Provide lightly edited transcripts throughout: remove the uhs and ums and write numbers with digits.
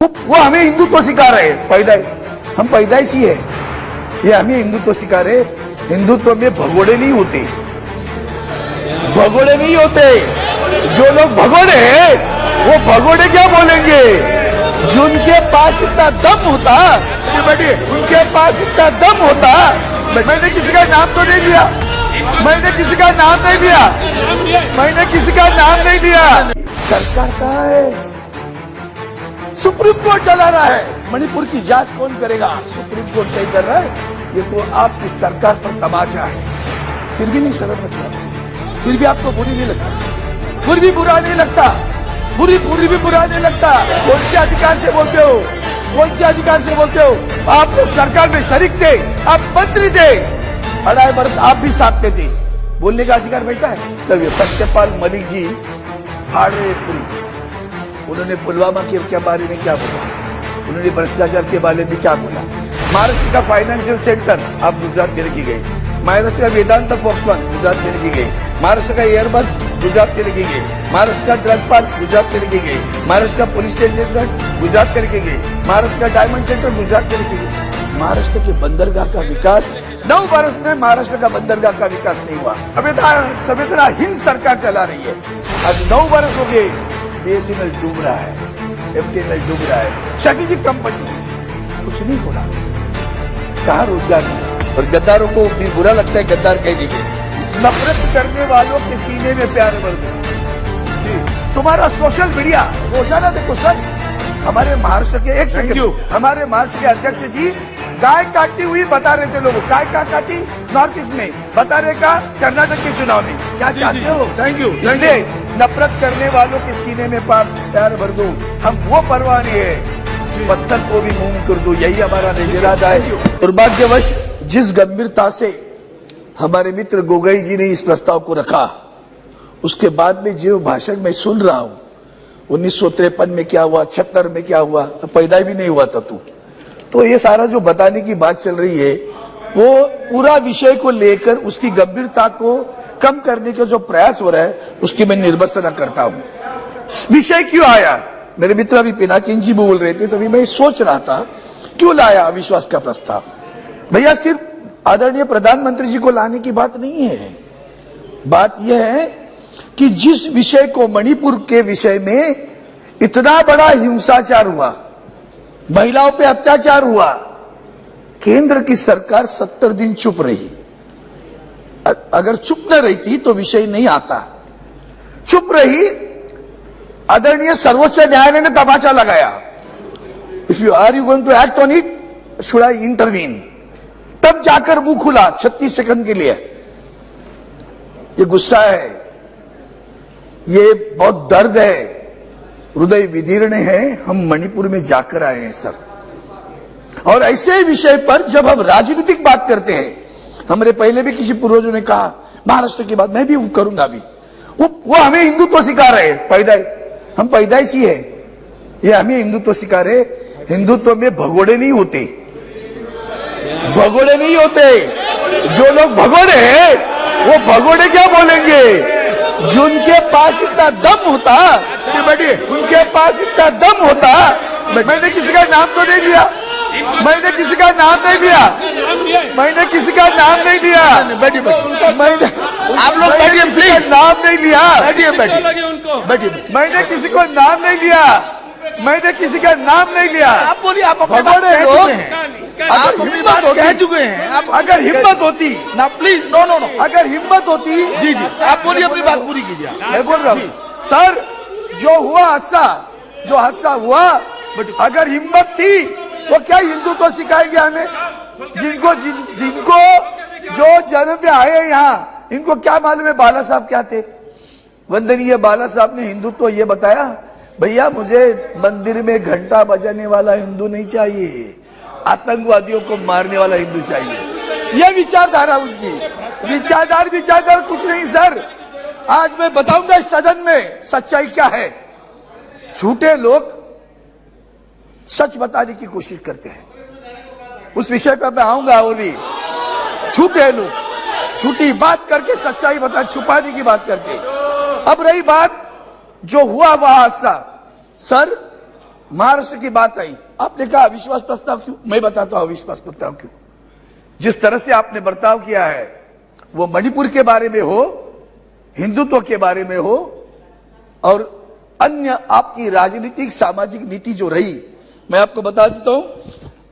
वो हमें हिंदुत्व सिखा रहे हैं। हम पैदाइशी है, ये हमें हिंदुत्व सिखा रहे। हिंदुत्व में भगोड़े नहीं होते, भगोड़े नहीं होते। जो लोग भगोड़े हैं वो भगोड़े क्या बोलेंगे? जिनके पास इतना दम होता, उनके पास इतना दम होता। मैंने किसी का नाम तो नहीं लिया, मैंने किसी का नाम नहीं लिया, मैंने किसी का नाम नहीं लिया। सरकार कहाँ है? सुप्रीम कोर्ट चला रहा है। मणिपुर की जांच कौन करेगा? सुप्रीम कोर्ट नहीं कर रहा है। ये तो आपकी सरकार पर तमाचा है। फिर भी नहीं शर्म लगता, फिर भी आपको बुरी नहीं लगता, फिर भी बुरा नहीं लगता, पूरी भी बुरा नहीं लगता। कौन से अधिकार से बोलते हो? कौन से अधिकार से बोलते हो? आप लोग सरकार में शरीक थे, आप मंत्री थे, 2.5 वर्ष आप भी साथ में थे, बोलने का अधिकार बैठा है। तब ये सत्यपाल मलिक जी फाड़ रहे पूरी। उन्होंने पुलवामा के बारे में क्या बोला, उन्होंने भ्रष्टाचार के बारे में क्या बोला। महाराष्ट्र का फाइनेंशियल सेंटर आप गुजरात में रखी गई, महाराष्ट्र का वेदांत फॉक्सकॉन गुजरात में रखी गई, महाराष्ट्र का एयरबस गुजरात में रखी गई, महाराष्ट्र का ड्रग पार्क गुजरात में रखी गई, महाराष्ट्र का पुलिस स्टेशन गुजरात में रखी गई, महाराष्ट्र का डायमंड सेंटर गुजरात में रखी गई। महाराष्ट्र के बंदरगाह का विकास 9 वर्ष में महाराष्ट्र का बंदरगाह का विकास नहीं हुआ। अब इतना हिंद सरकार चला रही है। आज 9 वर्ष हो गए, बीएसएनएल डूब रहा है, एमटीएनएल डूब रहा है, स्ट्रेटेजिक कंपनी, कुछ नहीं बोला। कहा रोजगार नहीं। और गद्दारों को भी बुरा लगता है गद्दार कह दीजिए। नफरत करने वालों के सीने में प्यार भर दो। तुम्हारा सोशल मीडिया रोजाना देखो सर। हमारे महाराष्ट्र के हमारे महाराष्ट्र के अध्यक्ष जी गाय काटती हुई बता रहे थे लोगों। गाय का काटी नॉर्थ ईस्ट में, बता रहे का कर्नाटक के चुनाव में। क्या चाहते हो? Thank you. नफरत करने वालों के सीने में प्यार भर दो। हम वो परवाह नहीं है, पत्थर को भी मुंह कर दो। यही हमारा इरादा है। दुर्भाग्यवश जिस गंभीरता से हमारे मित्र गोगोई जी ने इस प्रस्ताव को रखा, उसके बाद में जो भाषण में सुन रहा हूं, 1953 में क्या हुआ, 76 में क्या हुआ, पैदा भी नहीं हुआ था तू। तो ये सारा जो बताने की बात चल रही है, वो पूरा विषय को लेकर उसकी गंभीरता को कम करने का जो प्रयास हो रहा है, उसकी मैं निर्भत्सना करता हूं। विषय क्यों आया? मेरे मित्र अभी पिनाकिन जी बोल रहे थे, तभी मैं सोच रहा था क्यों लाया अविश्वास का प्रस्ताव। भैया सिर्फ आदरणीय प्रधानमंत्री जी को लाने की बात नहीं है। बात यह है कि जिस विषय को, मणिपुर के विषय में इतना बड़ा हिंसाचार हुआ, महिलाओं पे अत्याचार हुआ, केंद्र की सरकार 70 दिन चुप रही। अगर चुप न रहती तो विषय नहीं आता। चुप रही, आदरणीय सर्वोच्च न्यायालय ने तमाचा लगाया। If you are you going to act on it, should I intervene? तब जाकर मुंह खुला 36 सेकंड के लिए। ये गुस्सा है, ये बहुत दर्द है, हृदय विदीर्ण है। हम मणिपुर में जाकर आए हैं सर। और ऐसे विषय पर जब हम राजनीतिक बात करते हैं, हमारे पहले भी किसी पूर्वजों ने कहा, महाराष्ट्र की बात मैं भी करूंगा अभी, वो हमें हिंदुत्व सिखा रहे हैं। हम पैदाइशी है, ये हमें हिंदुत्व सिखा रहे। हिंदुत्व में भगोड़े नहीं होते, भगोड़े नहीं होते। जो लोग भगोड़े हैं वो भगोड़े क्या बोलेंगे? जिनके पास इतना दम होता, उनके पास इतना दम होता। मैंने किसी का नाम तो नहीं लिया, मैंने किसी का नाम नहीं लिया, मैंने किसी का नाम नहीं लिया। मैंने आप लोग बैठिए प्लीज, नाम नहीं लिया। बैठिए मैंने किसी को नाम नहीं लिया, मैंने किसी का नाम नहीं लिया। आप बोलिए, आप भगोड़े लोग आप हिम्मत होती, कह चुके हैं। अगर हिम्मत होती ना, प्लीज नो, अगर हिम्मत होती, जी आप बोलिए, अपनी बात पूरी कीजिए। मैं बोल रहा हूँ सर, जो हुआ हादसा हुआ, अगर हिम्मत थी तो क्या हिंदुत्व सिखाएंगे हमें? जिनको जो जन्म में आए यहाँ, इनको क्या मालूम है बाला साहब क्या थे? वंदनीय बाला साहब ने हिंदुत्व ये बताया, भैया मुझे मंदिर में घंटा बजाने वाला हिंदू नहीं चाहिए, आतंकवादियों को मारने वाला हिंदू चाहिए। यह विचारधारा उनकी। विचारधारा कुछ नहीं सर। आज मैं बताऊंगा इस सदन में सच्चाई क्या है। झूठे लोग सच बताने की कोशिश करते हैं, उस विषय पर मैं आऊंगा। और भी झूठे लोग झूठी बात करके सच्चाई छुपाने की बात करते। अब रही बात जो हुआ वह हादसा, सर महाराष्ट्र की बात आई, आपने कहा अविश्वास प्रस्ताव क्यों? मैं बताता हूं अविश्वास प्रस्ताव क्यों। जिस तरह से आपने बर्ताव किया है, वो मणिपुर के बारे में हो, हिंदुत्व के बारे में हो, और अन्य आपकी राजनीतिक सामाजिक नीति जो रही, मैं आपको बता देता हूं।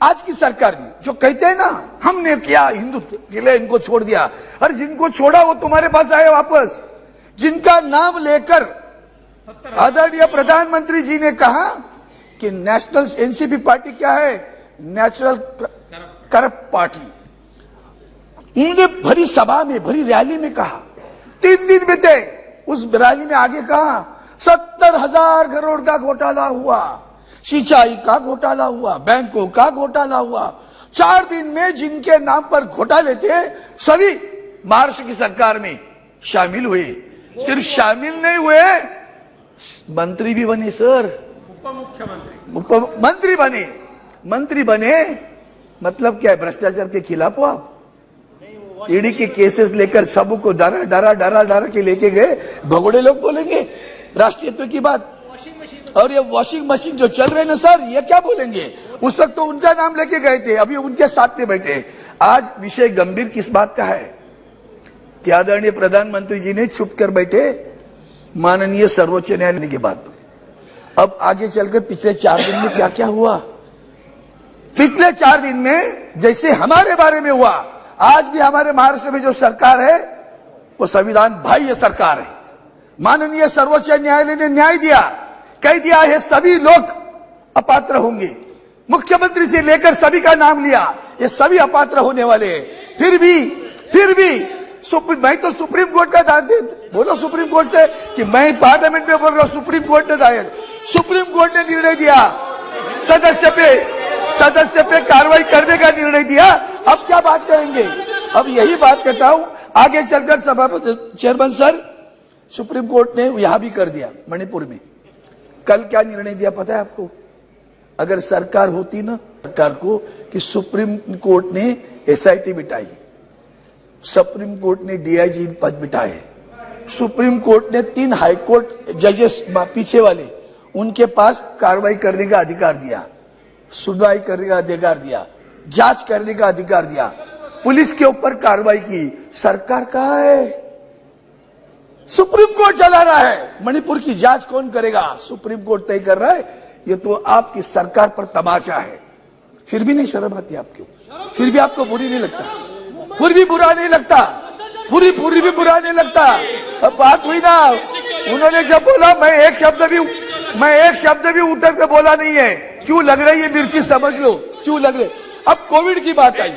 आज की सरकार भी जो कहते हैं ना हमने किया हिंदुत्व के लिए, इनको छोड़ दिया, और जिनको छोड़ा वो तुम्हारे पास आए वापस। जिनका नाम लेकर आदरणीय प्रधानमंत्री जी ने कहा कि नेशनल एनसीपी पार्टी क्या है, नेचुरल करप्ट पार्टी, उन्होंने भरी सभा में, भरी रैली में कहा, 3 दिन में थे उस रैली में, आगे कहा 70,000 करोड़ का घोटाला हुआ, सिंचाई का घोटाला हुआ, बैंकों का घोटाला हुआ। 4 दिन में जिनके नाम पर घोटाले थे सभी महाराष्ट्र की सरकार में शामिल हुए। सिर्फ शामिल नहीं हुए, मंत्री भी बने सर, मंत्री बने। मंत्री बने मतलब क्या है? भ्रष्टाचार के खिलाफ हो आप? ईडी के केसेस लेकर सबको डरा के लेके गए। भगोड़े लोग बोलेंगे राष्ट्रीयत्व की बात, और ये वॉशिंग मशीन जो चल रहे ना सर, ये क्या बोलेंगे? उस वक्त तो उनका नाम लेके गए थे, अभी उनके साथ में बैठे। आज विषय गंभीर किस बात का है कि आदरणीय प्रधानमंत्री जी ने छुप कर बैठे माननीय सर्वोच्च न्यायालय की बात। अब आगे चलकर पिछले 4 दिन में क्या क्या हुआ, पिछले 4 दिन में जैसे हमारे बारे में हुआ, आज भी हमारे महाराष्ट्र में जो सरकार है वो संविधान बाह्य सरकार है। माननीय सर्वोच्च न्यायालय ने न्याय दिया, कह दिया है सभी लोग अपात्र होंगे, मुख्यमंत्री से लेकर सभी का नाम लिया, ये सभी अपात्र होने वाले हैं। फिर भी मैं तो सुप्रीम कोर्ट का दायित्व, बोलो सुप्रीम कोर्ट से कि मैं पार्लियामेंट में बोल रहा हूं, सुप्रीम कोर्ट ने दायित्व, सुप्रीम कोर्ट ने निर्णय दिया, सदस्य पे कार्रवाई करने का निर्णय दिया। अब क्या बात करेंगे? अब यही बात कहता हूं, आगे चलकर सभापति चेयरमैन सर, सुप्रीम कोर्ट ने यहां भी कर दिया मणिपुर में। कल क्या निर्णय दिया पता है आपको? अगर सरकार होती ना, सरकार को कि सुप्रीम कोर्ट ने एसआईटी बिठाई, सुप्रीम कोर्ट ने डीआईजी पद बिठाए, सुप्रीम कोर्ट ने 3 हाईकोर्ट जजेस पीछे वाले, उनके पास कार्रवाई करने का अधिकार दिया, सुनवाई करने का अधिकार दिया, जांच करने का अधिकार दिया, पुलिस के ऊपर कार्रवाई की। सरकार कहाँ है? सुप्रीम कोर्ट चला रहा है। मणिपुर की जांच कौन करेगा? सुप्रीम कोर्ट तय कर रहा है। ये तो आपकी सरकार पर तमाचा है। फिर भी नहीं शर्म आती आपको? फिर भी आपको बुरी नहीं लगता? फिर भी बुरा नहीं लगता? पूरी भी बुरा नहीं लगता? अब बात हुई ना, उन्होंने जब बोला मैं एक शब्द भी उतर के बोला नहीं है। क्यों लग रही है मिर्ची? समझ लो क्यों लग रही। अब कोविड की बात आई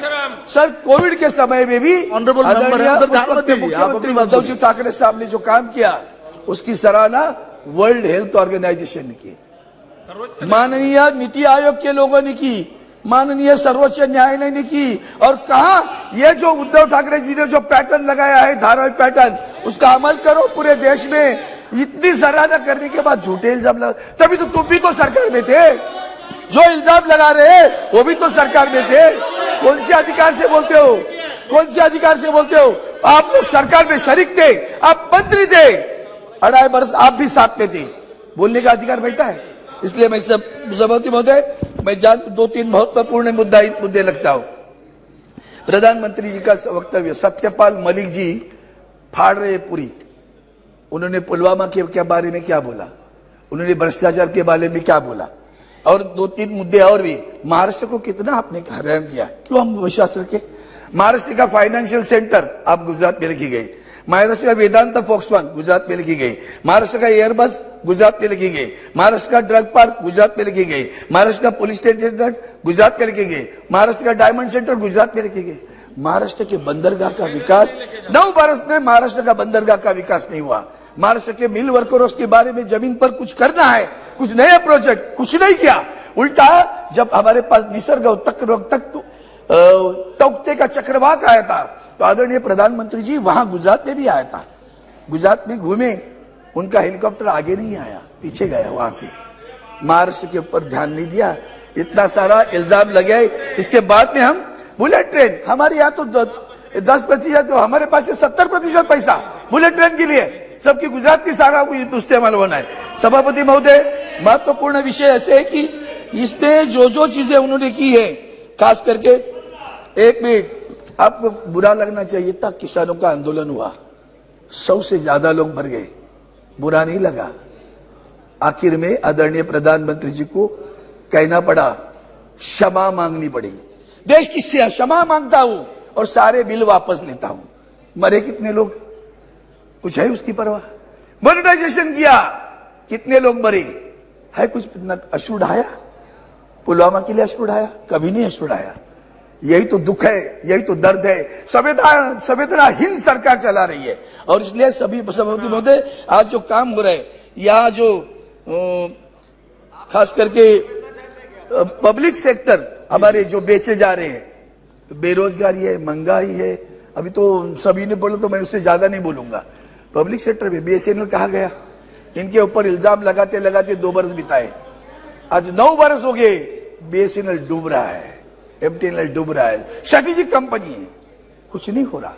सर, कोविड के समय में भी मुख्यमंत्री उद्धव जी ठाकरे साहब ने जो काम किया उसकी सराहना वर्ल्ड हेल्थ ऑर्गेनाइजेशन ने की, माननीय नीति आयोग के लोगों ने की, माननीय सर्वोच्च न्यायालय ने की। और कहा ये जो उद्धव ठाकरे जी ने जो पैटर्न लगाया है, धारावाहिक पैटर्न, उसका अमल करो पूरे देश में। इतनी सराहना करने के बाद झूठे इल्जाम लगा, तभी तो तुम भी तो सरकार में थे। जो इल्जाम लगा रहे हैं वो भी तो सरकार में थे। कौन से अधिकार से बोलते हो? कौन से अधिकार से बोलते हो? आप लोग सरकार में शरीक थे, आप मंत्री थे, 2.5 वर्ष आप भी साथ में थे, बोलने का अधिकार बैठा है। इसलिए मैं सभापति महोदय, मैं जानता 2-3 महत्वपूर्ण मुद्दे लगता हूं। प्रधानमंत्री जी का वक्तव्य, सत्यपाल मलिक जी फाड़ रहे पूरी। उन्होंने पुलवामा के बारे में क्या बोला, उन्होंने भ्रष्टाचार के बारे में क्या बोला, और 2-3 मुद्दे और भी। महाराष्ट्र को कितना आपने हैरान किया, क्यों हम विश्वास रखे? महाराष्ट्र का फाइनेंशियल सेंटर आप गुजरात में लिखी गई, महाराष्ट्र का वेदांता फॉक्सकॉन गुजरात में लिखी गई, महाराष्ट्र का एयरबस गुजरात में लिखी गई, महाराष्ट्र का ड्रग पार्क गुजरात में लिखी गई, महाराष्ट्र का पुलिस स्टेशन गुजरात में लिखी गई, महाराष्ट्र का डायमंड सेंटर गुजरात में लिखी गई। महाराष्ट्र के बंदरगाह का विकास 9 बरस में महाराष्ट्र का बंदरगाह का विकास नहीं हुआ। महाराष्ट्र के मिल वर्कर्स के बारे में जमीन पर कुछ करना है, कुछ नया प्रोजेक्ट, कुछ नहीं किया। उल्टा जब हमारे पास निसर्ग तख्ते का चक्रवात आया था तो आदरणीय प्रधानमंत्री जी वहां गुजरात में भी आया था, गुजरात में घूमे, उनका हेलीकॉप्टर आगे नहीं आया, पीछे गया वहां से। महाराष्ट्र के ऊपर ध्यान नहीं दिया, इतना सारा इल्जाम लगे। इसके बाद में हम बुलेट ट्रेन, हमारे यहाँ तो 10%, तो हमारे पास 70% पैसा बुलेट ट्रेन के लिए, सबकी गुजरात की सारा इस्तेमाल होना है। सभापति महोदय, महत्वपूर्ण विषय ऐसे है कि इसमें जो चीजें उन्होंने की है, खास करके एक मिनट, आपको बुरा लगना चाहिए था, किसानों का आंदोलन हुआ, 100 से ज्यादा लोग मर गए, बुरा नहीं लगा। आखिर में आदरणीय प्रधानमंत्री जी को कहना पड़ा, क्षमा मांगनी पड़ी, देश की क्षमा मांगता हूं और सारे बिल वापस लेता हूं। मरे कितने लोग, कुछ है उसकी परवाह? मॉनिटाइजेशन किया, कितने लोग मरे, है कुछ अश्रु ढाया? पुलवामा के लिए अश्रु ढाया? कभी नहीं अश्रु ढाया। यही तो दुख है, यही तो दर्द है। संवेदनाहीन सरकार चला रही है और इसलिए सभी सभापति महोदय, आज जो काम हो रहा है, यहाँ जो खास करके पब्लिक सेक्टर हमारे जो बेचे जा रहे हैं, बेरोजगारी है, महंगाई है, अभी तो सभी ने बोला तो मैं उससे ज्यादा नहीं बोलूंगा। पब्लिक सेक्टर में बीएसएनएल कहा गया, इनके ऊपर इल्जाम लगाते लगाते 2 बरस बिताए, आज 9 बरस हो गए, बीएसएनएल डूब रहा है, एमटीएनएल डूब रहा है, स्ट्रेटेजिक कंपनी है, कुछ नहीं हो रहा,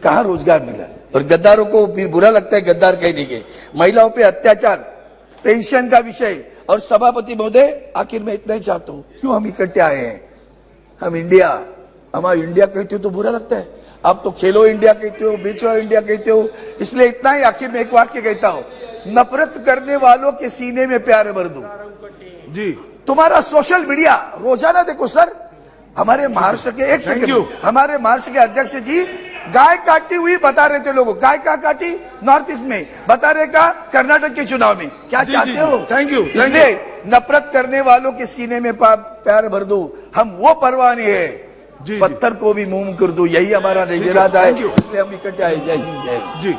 कहां रोजगार मिला? और गद्दारों को फिर बुरा लगता है गद्दार कहने के। महिलाओं पे अत्याचार, पेंशन का विषय, और सभापति महोदय आखिर में इतना ही चाहता हूं, क्यों हम इकट्ठे आए हैं? हम इंडिया, हमारा इंडिया कहते हो तो बुरा लगता है, आप तो खेलो इंडिया कहते हो, बेचो इंडिया कहते हो, इसलिए इतना ही आखिर में एक वाक्य कहता हूं, नफरत करने वालों के सीने में प्यार भर दो। जी, तुम्हारा सोशल मीडिया रोजाना देखो सर, हमारे महाराष्ट्र के एक सेकंड, हमारे महाराष्ट्र के अध्यक्ष जी गाय काटती हुई बता रहे थे लोगों, गाय कहाँ काटी? नॉर्थ ईस्ट में, बता रहे का कर्नाटक के चुनाव में, क्या चाहते हो? Thank you. इसलिए नफरत करने वालों के सीने में प्यार भर दो, हम वो परवाह नहीं है, पत्थर को भी मुंह कर दो, यही हमारा इरादा है, इसलिए हम इकट्ठे आए। जय हिंद, जय हिंद। जी,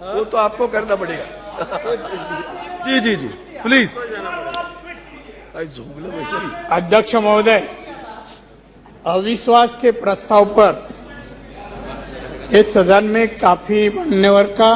वो तो आपको करना पड़ेगा। जी जी जी, प्लीज। अध्यक्ष महोदय, अविश्वास के प्रस्ताव पर इस सदन में काफी मान्यवर का